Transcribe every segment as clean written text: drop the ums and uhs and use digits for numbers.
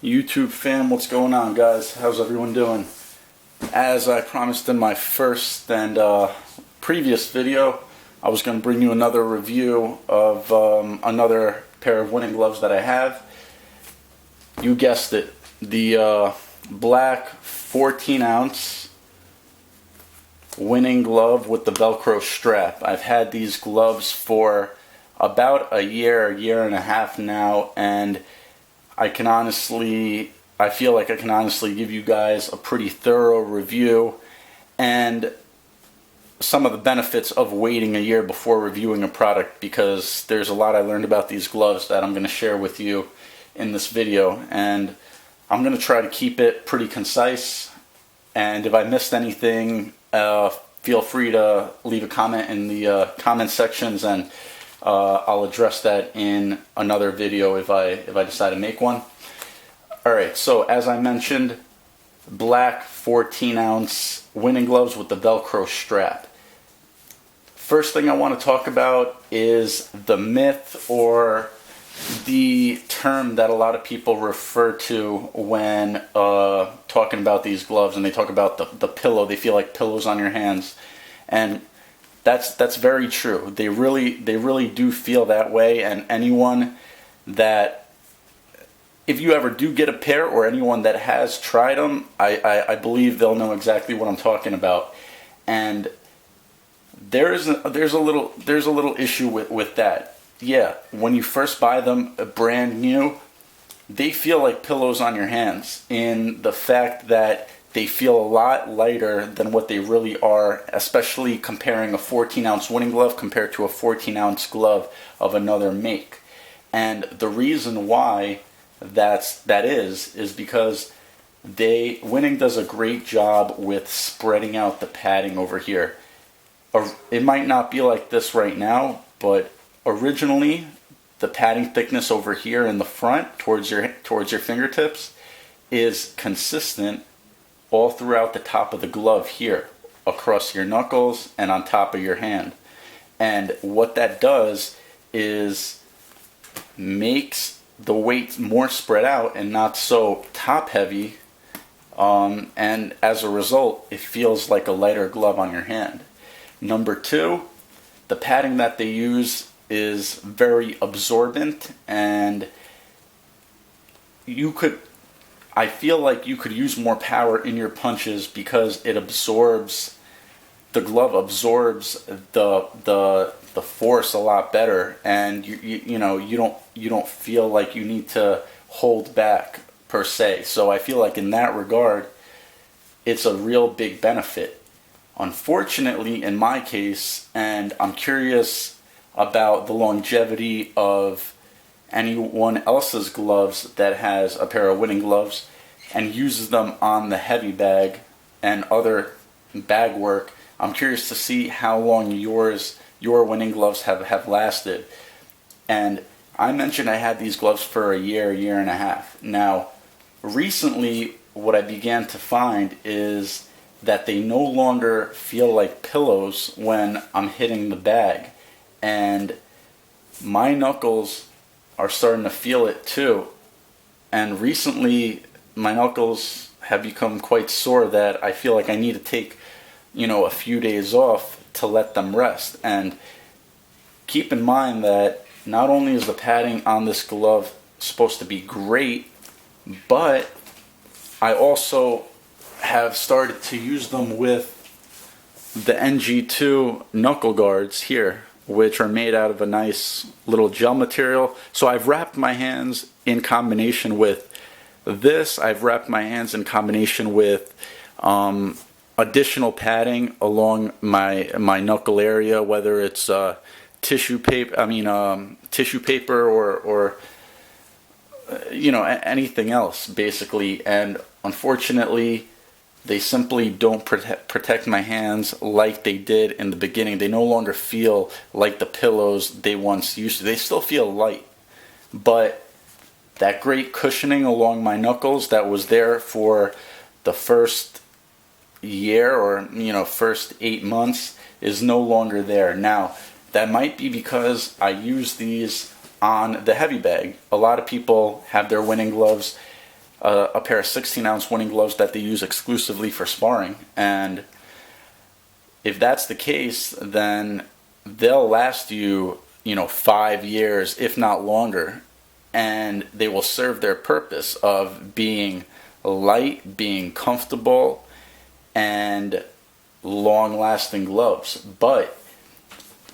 YouTube fam, what's going on, guys? How's everyone doing? As I promised in my first and previous video, I was going to bring you another review of another pair of winning gloves that I have. You guessed it, the black 14-ounce winning glove with the Velcro strap. I've had these gloves for about a year and a half now, and I feel like I can honestly give you guys a pretty thorough review and some of the benefits of waiting a year before reviewing a product, because there's a lot I learned about these gloves that I'm going to share with you in this video, and I'm going to try to keep it pretty concise. And if I missed anything, feel free to leave a comment in the comment sections, and I'll address that in another video if I decide to make one. Alright, so as I mentioned, black 14-ounce winning gloves with the Velcro strap. First thing I want to talk about is the myth, or the term that a lot of people refer to when talking about these gloves, and they talk about the pillow. They feel like pillows on your hands, and that's very true. They really do feel that way. And anyone that, if you ever do get a pair, or anyone that has tried them, I believe they'll know exactly what I'm talking about. And there's a little issue with that. Yeah, when you first buy them brand new, they feel like pillows on your hands, in the fact that they feel a lot lighter than what they really are, especially comparing a 14-ounce winning glove compared to a 14-ounce glove of another make. And the reason why that is because winning does a great job with spreading out the padding over here. It might not be like this right now, but originally the padding thickness over here in the front towards your fingertips is consistent all throughout the top of the glove here, across your knuckles and on top of your hand. And what that does is makes the weight more spread out and not so top heavy, and as a result it feels like a lighter glove on your hand. Number two, the padding that they use is very absorbent, and I feel like you could use more power in your punches because the glove absorbs the force a lot better, and you don't feel like you need to hold back per se. So I feel like in that regard, it's a real big benefit. Unfortunately, in my case, and I'm curious about the longevity of anyone else's gloves that has a pair of winning gloves and uses them on the heavy bag and other bag work, I'm curious to see how long your winning gloves have lasted. And I mentioned I had these gloves for a year and a half. Now, recently, what I began to find is that they no longer feel like pillows when I'm hitting the bag, and my knuckles are starting to feel it too. And recently my knuckles have become quite sore that I feel like I need to take a few days off to let them rest. And keep in mind that not only is the padding on this glove supposed to be great, but I also have started to use them with the NG2 knuckle guards here, which are made out of a nice little gel material. So I've wrapped my hands in combination with this. I've wrapped my hands in combination with additional padding along my knuckle area, whether it's tissue paper or anything else basically. And unfortunately, they simply don't protect my hands like they did in the beginning. They no longer feel like the pillows they once used to. They still feel light, but that great cushioning along my knuckles that was there for the first year, or first 8 months, is no longer there. Now, that might be because I use these on the heavy bag. A lot of people have their winning gloves a pair of 16-ounce winning gloves that they use exclusively for sparring. And if that's the case, then they'll last you, 5 years, if not longer. And they will serve their purpose of being light, being comfortable, and long-lasting gloves. But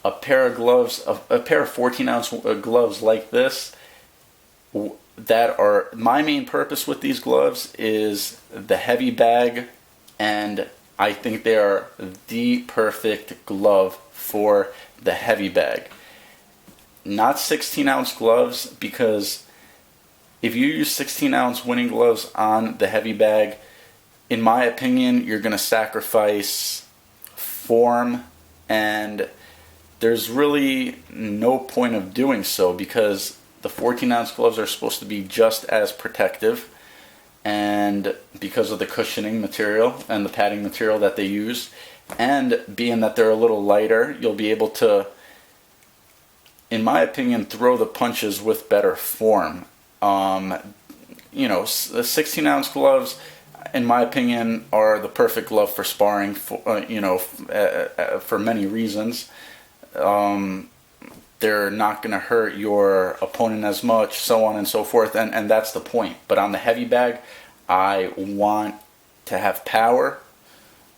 a pair of 14-ounce gloves like this, that are my main purpose with these gloves is the heavy bag, and I think they are the perfect glove for the heavy bag. Not 16-ounce gloves, because if you use 16-ounce winning gloves on the heavy bag, in my opinion, you're going to sacrifice form, and there's really no point of doing so, because the 14-ounce gloves are supposed to be just as protective, and because of the cushioning material and the padding material that they use, and being that they're a little lighter, you'll be able to, in my opinion, throw the punches with better form. The 16-ounce gloves, in my opinion, are the perfect glove for sparring, for many reasons. They're not going to hurt your opponent as much, so on and so forth, and that's the point. But on the heavy bag, I want to have power.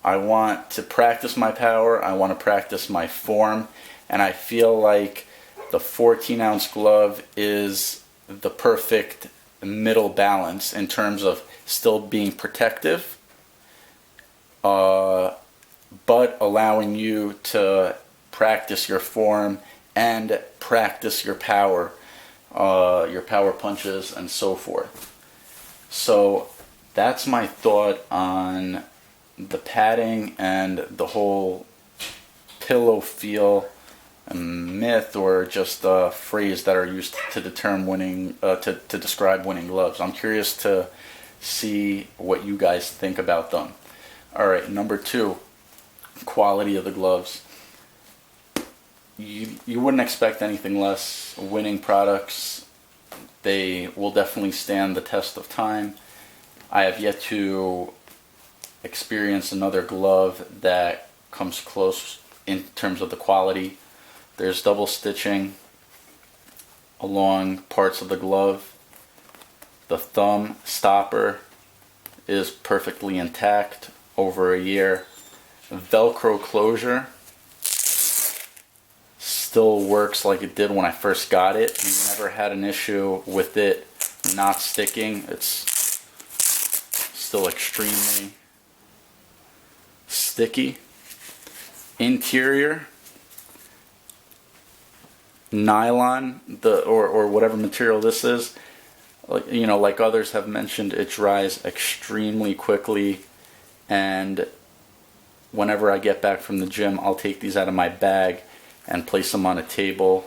I want to practice my power. I want to practice my form, and I feel like the 14-ounce glove is the perfect middle balance in terms of still being protective, but allowing you to practice your form and practice your power punches, and so forth. So that's my thought on the padding and the whole pillow feel myth, or just a phrase that are used to determine to describe winning gloves. I'm curious to see what you guys think about them. All right, number 2, quality of the gloves. You wouldn't expect anything less. Winning products, they will definitely stand the test of time. I have yet to experience another glove that comes close in terms of the quality. There's double stitching along parts of the glove. The thumb stopper is perfectly intact over a year. Velcro closure still works like it did when I first got it. Never had an issue with it not sticking. It's still extremely sticky. Interior, nylon, or whatever material this is, like others have mentioned, it dries extremely quickly, and whenever I get back from the gym, I'll take these out of my bag and place them on a table,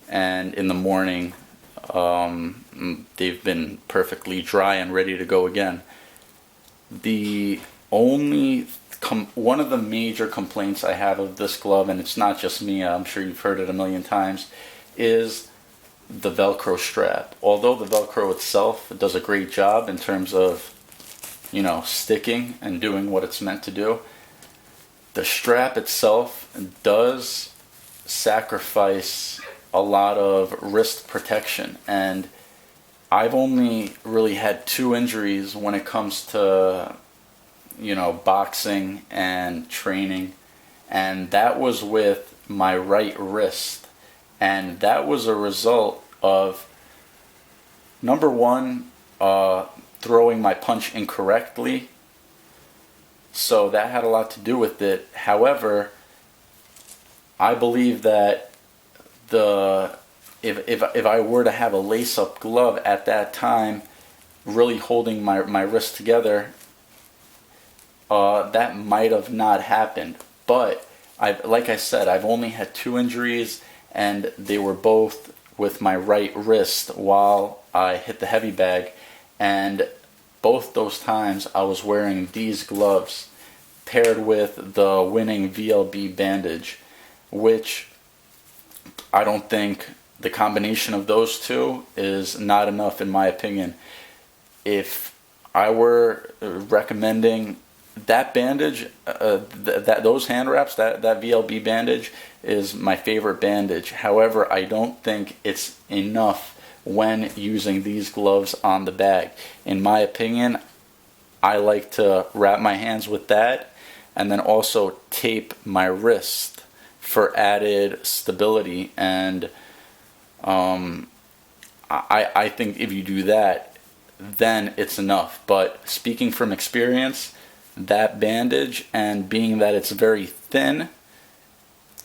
and in the morning they've been perfectly dry and ready to go again. The only one of the major complaints I have of this glove, and it's not just me, I'm sure you've heard it a million times, is the Velcro strap. Although the Velcro itself does a great job in terms of, sticking and doing what it's meant to do, the strap itself does sacrifice a lot of wrist protection. And I've only really had 2 injuries when it comes to boxing and training, and that was with my right wrist, and that was a result of, number 1, throwing my punch incorrectly, so that had a lot to do with it. However, I believe that if I were to have a lace-up glove at that time, really holding my wrist together, that might have not happened. But like I said, I've only had 2 injuries, and they were both with my right wrist while I hit the heavy bag, and both those times I was wearing these gloves paired with the winning VLB bandage, which I don't think the combination of those two is not enough, in my opinion. If I were recommending that bandage, those hand wraps, that VLB bandage is my favorite bandage. However, I don't think it's enough when using these gloves on the bag. In my opinion, I like to wrap my hands with that and then also tape my wrist for added stability. And I think if you do that, then it's enough. But speaking from experience, that bandage, and being that it's very thin,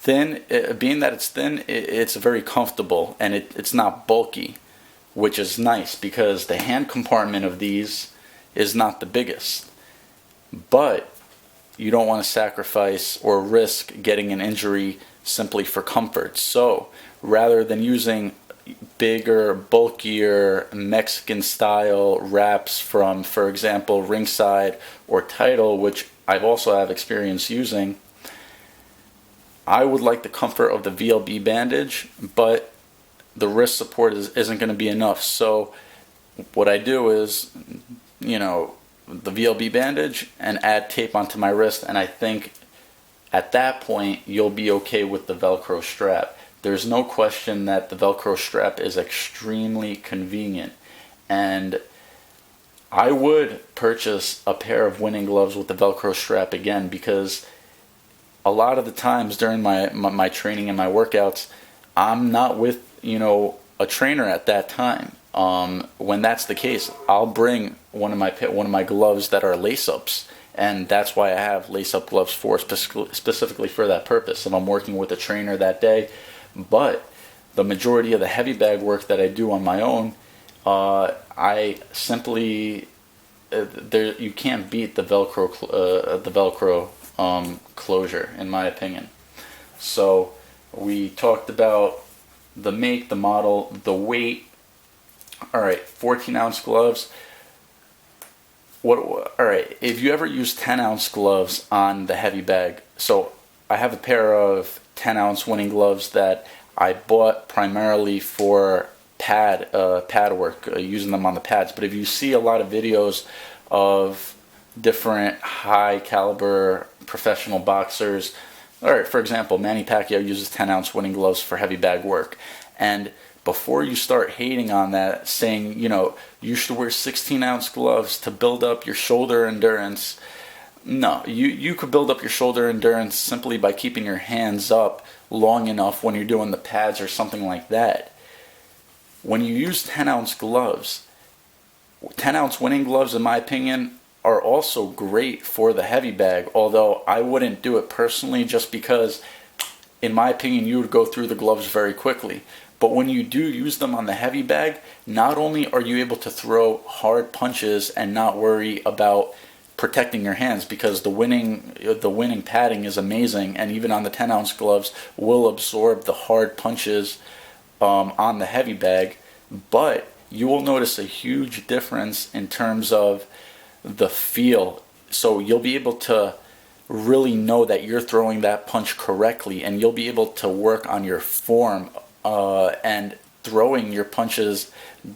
it's very comfortable, and it's not bulky, which is nice because the hand compartment of these is not the biggest. But you don't want to sacrifice or risk getting an injury simply for comfort. So rather than using bigger, bulkier Mexican style wraps from, for example, Ringside or Tidal, which I've also have experience using, I would like the comfort of the VLB bandage, but the wrist support isn't going to be enough. So what I do is, the VLB bandage and add tape onto my wrist, and I think at that point you'll be okay with the Velcro strap. There's no question that the Velcro strap is extremely convenient, and I would purchase a pair of winning gloves with the Velcro strap again, because a lot of the times during my training and my workouts, I'm not with a trainer at that time. When that's the case, I'll bring one of my gloves that are lace-ups, and that's why I have lace-up gloves specifically for that purpose. And I'm working with a trainer that day. But the majority of the heavy bag work that I do on my own, I simply you can't beat the Velcro closure, in my opinion. So we talked about the make, the model, the weight. All right, 14-ounce gloves. All right, if you ever use 10-ounce gloves on the heavy bag, so I have a pair of 10-ounce winning gloves that I bought primarily for pad work, using them on the pads. But if you see a lot of videos of different high caliber professional boxers, all right, for example, Manny Pacquiao uses 10-ounce winning gloves for heavy bag work. And before you start hating on that, saying, you should wear 16-ounce gloves to build up your shoulder endurance, no, you could build up your shoulder endurance simply by keeping your hands up long enough when you're doing the pads or something like that. When you use 10-ounce gloves, 10-ounce winning gloves, in my opinion, are also great for the heavy bag, although I wouldn't do it personally, just because, in my opinion, you would go through the gloves very quickly. But when you do use them on the heavy bag, not only are you able to throw hard punches and not worry about protecting your hands, because the winning padding is amazing, and even on the 10-ounce gloves will absorb the hard punches on the heavy bag, but you will notice a huge difference in terms of the feel. So you'll be able to really know that you're throwing that punch correctly, and you'll be able to work on your form and throwing your punches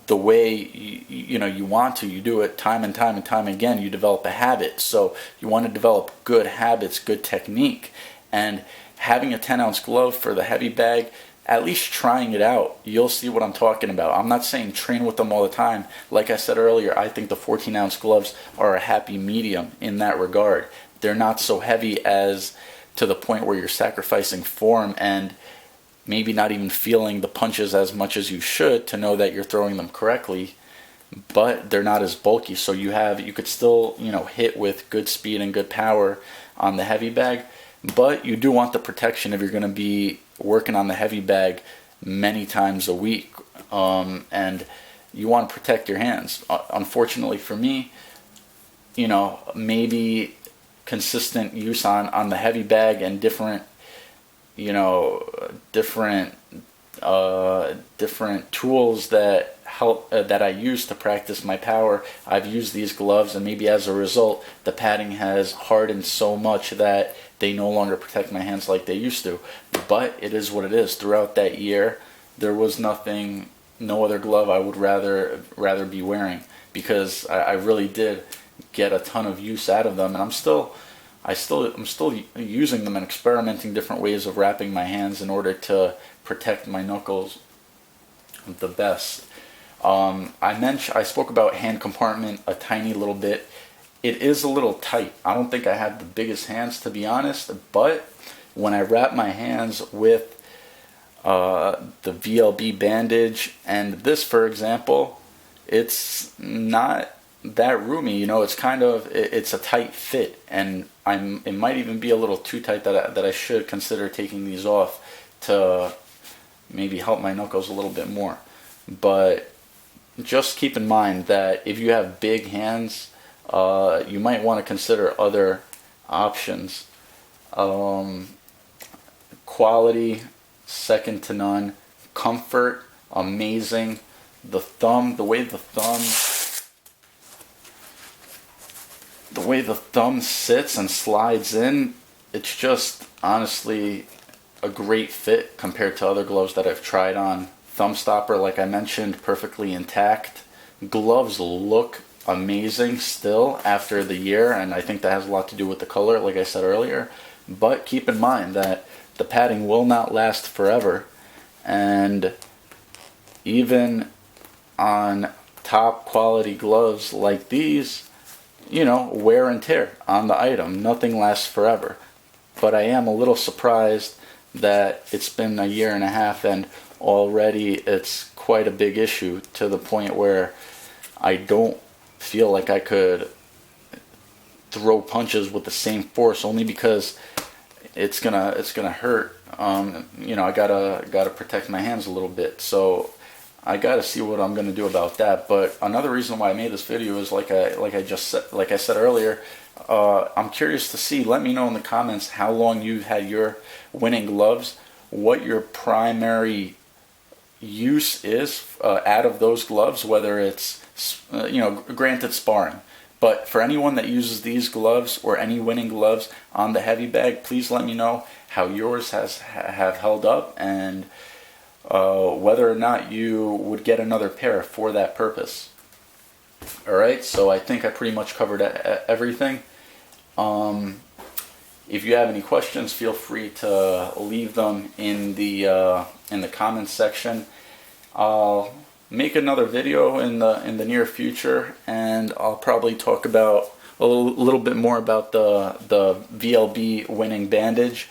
the way you want to. You do it time and time again. You develop a habit. So you want to develop good habits, good technique, and having a 10-ounce glove for the heavy bag, at least trying it out, you'll see what I'm talking about. I'm not saying train with them all the time. Like I said earlier, I think the 14-ounce gloves are a happy medium in that regard. They're not so heavy as to the point where you're sacrificing form and maybe not even feeling the punches as much as you should to know that you're throwing them correctly, but they're not as bulky. So you could still, hit with good speed and good power on the heavy bag, but you do want the protection if you're going to be working on the heavy bag many times a week, and you want to protect your hands. Unfortunately for me, maybe consistent use on the heavy bag and different tools that help that I use to practice my power. I've used these gloves, and maybe as a result the padding has hardened so much that they no longer protect my hands like they used to. But it is what it is. Throughout that year there was nothing no other glove I would rather be wearing, because I really did get a ton of use out of them, and I'm still using them and experimenting different ways of wrapping my hands in order to protect my knuckles the best. I spoke about hand compartment a tiny little bit. It is a little tight. I don't think I have the biggest hands, to be honest, but when I wrap my hands with the VLB bandage and this, for example, it's not that roomy. You know, it's it's a tight fit, and it might even be a little too tight that I should consider taking these off to maybe help my knuckles a little bit more. But just keep in mind that if you have big hands, you might want to consider other options. Quality, second to none. Comfort, amazing. The way the thumb sits and slides in, it's just honestly a great fit compared to other gloves that I've tried on. Thumb stopper, like I mentioned, perfectly intact. Gloves look amazing still after the year, and I think that has a lot to do with the color, like I said earlier. But keep in mind that the padding will not last forever, and even on top quality gloves like these, you know, wear and tear on the item. Nothing lasts forever. But I am a little surprised that it's been a year and a half and already it's quite a big issue, to the point where I don't feel like I could throw punches with the same force, only because it's gonna hurt. You know, I gotta protect my hands a little bit, so I gotta see what I'm gonna do about that. But another reason why I made this video is like I said earlier, I'm curious to see. Let me know in the comments how long you've had your winning gloves, what your primary use is out of those gloves, whether it's you know, granted sparring. But for anyone that uses these gloves or any winning gloves on the heavy bag, please let me know how yours have held up, and whether or not you would get another pair for that purpose. Alright, so I think I pretty much covered everything. If you have any questions, feel free to leave them in the comments section. I'll make another video in the near future, and I'll probably talk about a little bit more about the VLB winning bandage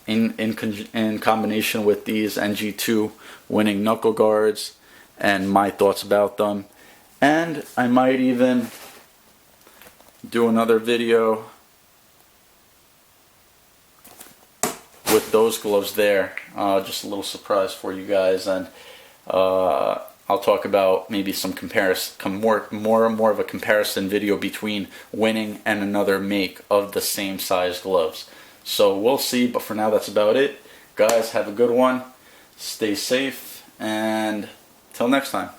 in combination with these NG2 winning knuckle guards, and my thoughts about them. And I might even do another video with those gloves there, just a little surprise for you guys, and I'll talk about maybe some more of a comparison video between winning and another make of the same size gloves. So we'll see, but for now that's about it. Guys, have a good one, stay safe, and till next time.